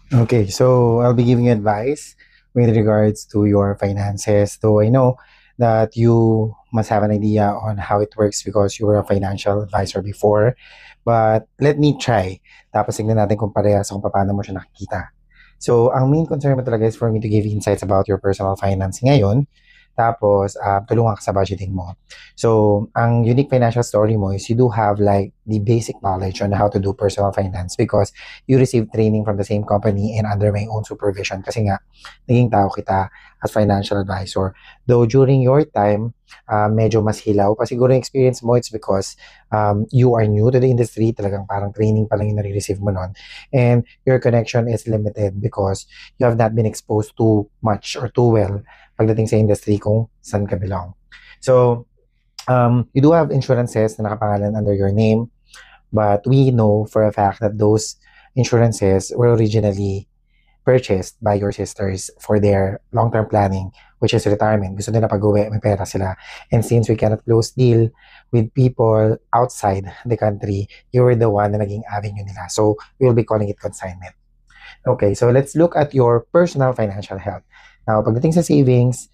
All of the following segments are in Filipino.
Okay, so I'll be giving you advice with regards to your finances. Though I know that you must have an idea on how it works because you were a financial advisor before. But let me try. Tapos tignan natin kung parehas kung paano mo siya nakikita. So, ang main concern mo talaga is for me to give insights about your personal finance ngayon. Tapos, tulungan ka sa budgeting mo. So, ang unique financial story mo is you do have like the basic knowledge on how to do personal finance because you received training from the same company and under my own supervision kasi nga, naging tao kita as financial advisor. Though during your time, medyo mas hilaw pa siguro yung experience mo, it's because you are new to the industry, talagang parang training pa lang yung nare-receive mo nun. And your connection is limited because you have not been exposed too much or too well pagdating sa industry kung saan ka belong. So, you do have insurances na nakapangalan under your name, but we know for a fact that those insurances were originally purchased by your sisters for their long-term planning, which is retirement. Gusto nila pag-uwi, may pera sila. And since we cannot close deal with people outside the country, you were the one na naging avenue nila. So, we'll be calling it consignment. Okay, so let's look at your personal financial health. Now, pagdating sa savings,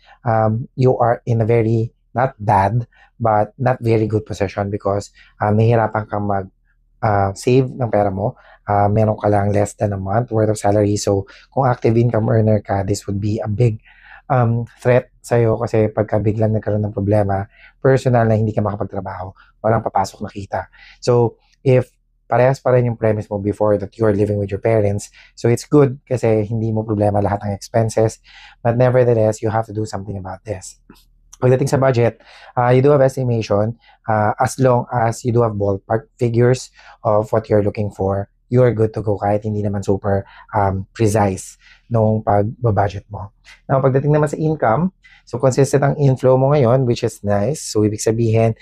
you are in a very, not bad, but not very good position because nahihirapan kang save ng pera mo. Meron ka lang less than a month worth of salary. So, kung active income earner ka, this would be a big threat sa'yo kasi pagka biglang nagkaroon ng problema, personal na hindi ka makapagtrabaho, walang papasok na kita. So, if parehas pa rin yung premise mo before that you are living with your parents, so it's good kasi hindi mo problema lahat ng expenses, but nevertheless, you have to do something about this. Pagdating sa budget, you do have estimation as long as you do have ballpark figures of what you're looking for, you are good to go kahit hindi naman super precise nung pag-budget mo. Now, pagdating naman sa income, so consistent ang inflow mo ngayon, which is nice. So, ibig sabihin,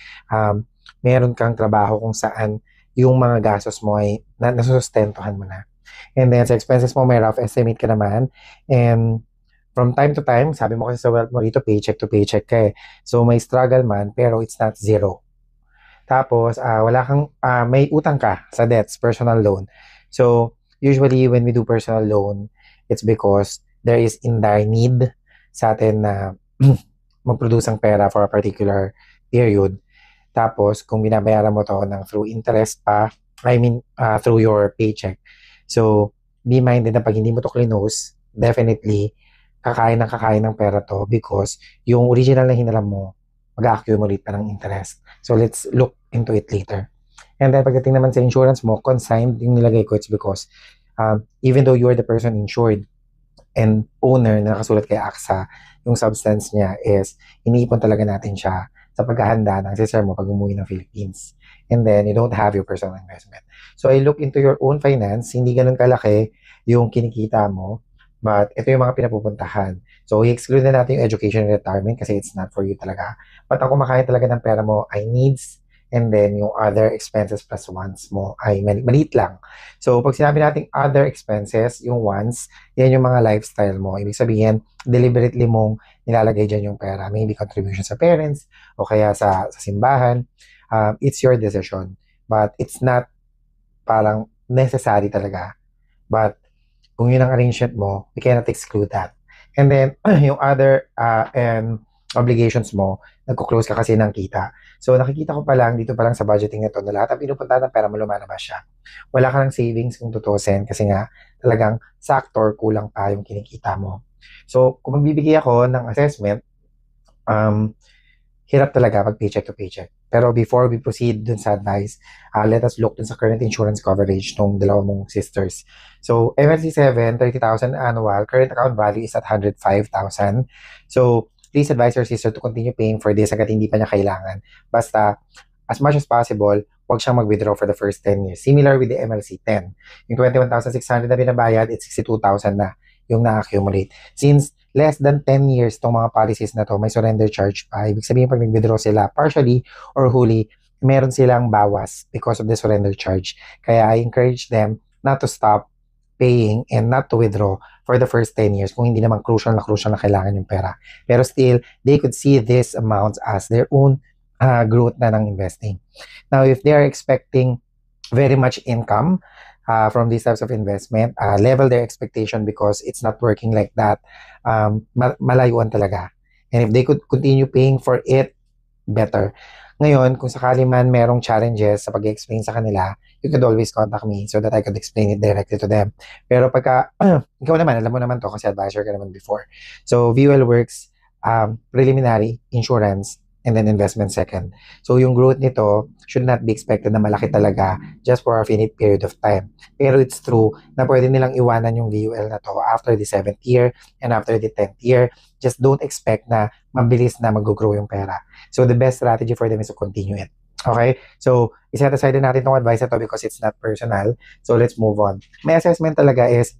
meron kang trabaho kung saan yung mga gastos mo ay nasusustentuhan mo na. And then sa expenses mo, may rough estimate ka naman. And from time to time, sabi mo kasi sa wealth mo dito, paycheck to paycheck ka eh. So may struggle man, pero it's not zero. Tapos, wala kang, may utang ka sa debts, personal loan. So, usually when we do personal loan, it's because there is in dire need sa atin na mag-produce ang pera for a particular period. Tapos, kung binabayaran mo to ng through interest pa, I mean, through your paycheck. So, be minded na pag hindi mo to clinose, definitely, kakain ng pera to because yung original na hinalam mo, mag-accumulate pa ng interest. So, let's look into it later. And then, pagdating naman sa insurance mo, consigned yung nilagay ko, it's because even though you are the person insured and owner na nakasulat kay AXA, yung substance niya is, iniipon talaga natin siya sa paghahanda ng sister mo pag umuwi ng Philippines. And then, you don't have your personal investment. So, I look into your own finance, hindi ganun kalaki yung kinikita mo, but ito yung mga pinapupuntahan. So, i-exclude na natin yung education and retirement kasi it's not for you talaga. But ang kumakain talaga ng pera mo ay needs and then yung other expenses plus wants mo ay maliit lang. So, pag sinabi natin other expenses, yung wants, yan yung mga lifestyle mo. Ibig sabihin, deliberately mong nilalagay dyan yung pera. Maybe contribution sa parents o kaya sa simbahan. It's your decision. But it's not parang necessary talaga. But kung yun ang arrangement mo, we cannot exclude that. And then, yung other and obligations mo, nagko-close ka kasi ng kita. So, nakikita ko pa lang, dito pa lang sa budgeting nito, na lahat ng pinupunta ng pera mo lumalabas siya. Wala ka ng savings kung tutusin kasi nga talagang sakto or kulang pa yung kinikita mo. So, kung magbibigay ako ng assessment, um, hirap talaga pag paycheck to paycheck. Pero before we proceed dun sa advice, let us look dun sa current insurance coverage ng dalawa mong sisters. So, MLC7, 30,000 annual, current account value is at 105,000. So, please advise your sister to continue paying for this hanggat hindi pa niya kailangan. Basta, as much as possible, huwag siyang mag-withdraw for the first 10 years. Similar with the MLC10. Yung 21,600 na binabayad, it's 62,000 na yung na-accumulate. Since less than 10 years tong mga policies na to, may surrender charge pa. Ibig sabihin, pag nag-withdraw sila, partially or wholly, meron silang bawas because of the surrender charge. Kaya I encourage them not to stop paying and not to withdraw for the first 10 years kung hindi naman crucial na kailangan yung pera. Pero still, they could see these amounts as their own growth na ng investing. Now, if they are expecting very much income, from these types of investment, level their expectation because it's not working like that. Malayuan talaga. And if they could continue paying for it, better. Ngayon, kung sakali man merong challenges sa pag-explain sa kanila, you could always contact me so that I could explain it directly to them. Pero pagka, ikaw naman, alam mo naman to kasi advisor ka naman before. So, VUL works preliminary, insurance, and then investment second. So, yung growth nito should not be expected na malaki talaga just for a finite period of time. Pero it's true na pwede nilang iwanan yung VUL na to after the 7th year and after the 10th year. Just don't expect na mabilis na mag-grow yung pera. So, the best strategy for them is to continue it. Okay? So, iset aside na natin itong advice na to because it's not personal. So, let's move on. May assessment talaga is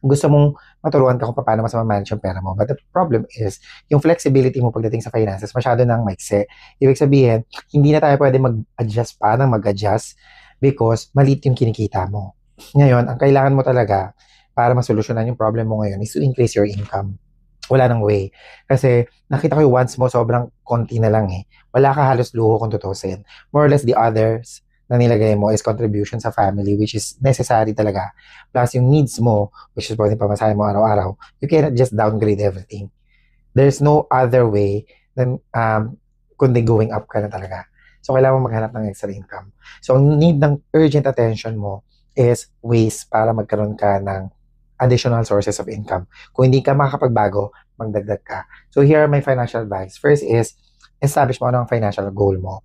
gusto mong maturuan ka kung paano mas ma-manage yung pera mo. But the problem is, yung flexibility mo pagdating sa finances, masyado nang maikse. Ibig sabihin, hindi na tayo pwede mag-adjust pa ng mag-adjust because maliit yung kinikita mo. Ngayon, ang kailangan mo talaga para masolusyonan yung problem mo ngayon is to increase your income. Wala nang way. Kasi nakita ko yung wants mo sobrang konti na lang eh. Wala ka halos luho kung tutusin. More or less the others na nilagay mo is contribution sa family which is necessary talaga. Plus yung needs mo, which is pwedeng pamasahe mo araw-araw, you cannot just downgrade everything. There's no other way than kundi going up ka na talaga. So kailangan mo maghanap ng extra income. So ang need ng urgent attention mo is ways para magkaroon ka ng additional sources of income. Kung hindi ka makakapagbago, magdagdag ka. So here are my financial advice. First is, establish mo ano ang financial goal mo.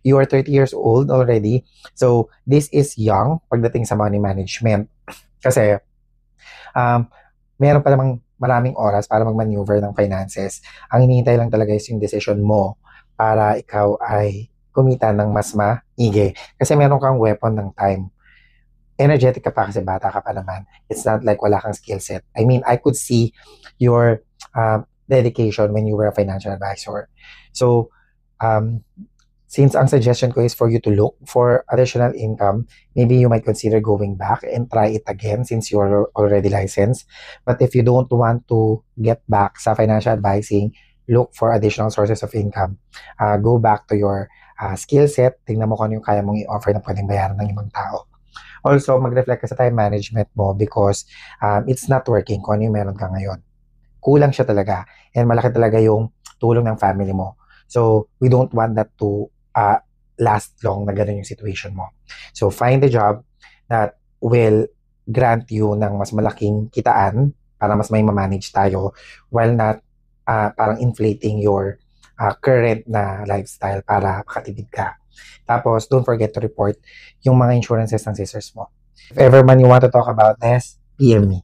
You are 30 years old already. So, this is young pagdating sa money management. Kasi, meron pa namang maraming oras para mag-maneuver ng finances. Ang hinihintay lang talaga is yung decision mo para ikaw ay kumita ng mas maigi. Kasi meron kang weapon ng time. Energetic ka pa kasi bata ka pa naman. It's not like wala kang skill set. I mean, I could see your dedication when you were a financial advisor. So, since ang suggestion ko is for you to look for additional income, maybe you might consider going back and try it again since you're already licensed. But if you don't want to get back sa financial advising, look for additional sources of income. Go back to your skill set. Tingnan mo kung ano yung kaya mong i-offer na pwedeng bayaran ng ibang tao. Also, mag-reflect ka sa time management mo because it's not working kung ano yung meron ka ngayon. Kulang siya talaga. And malaki talaga yung tulong ng family mo. So, we don't want that to last long na ganun yung situation mo. So, find a job that will grant you ng mas malaking kitaan para mas may ma-manage tayo while not parang inflating your current na lifestyle para makatipid ka. Tapos, don't forget to report yung mga insurances ng sisters mo. If ever man you want to talk about this, PM me.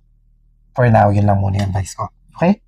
For now, yun lang muna yung advice ko. Okay?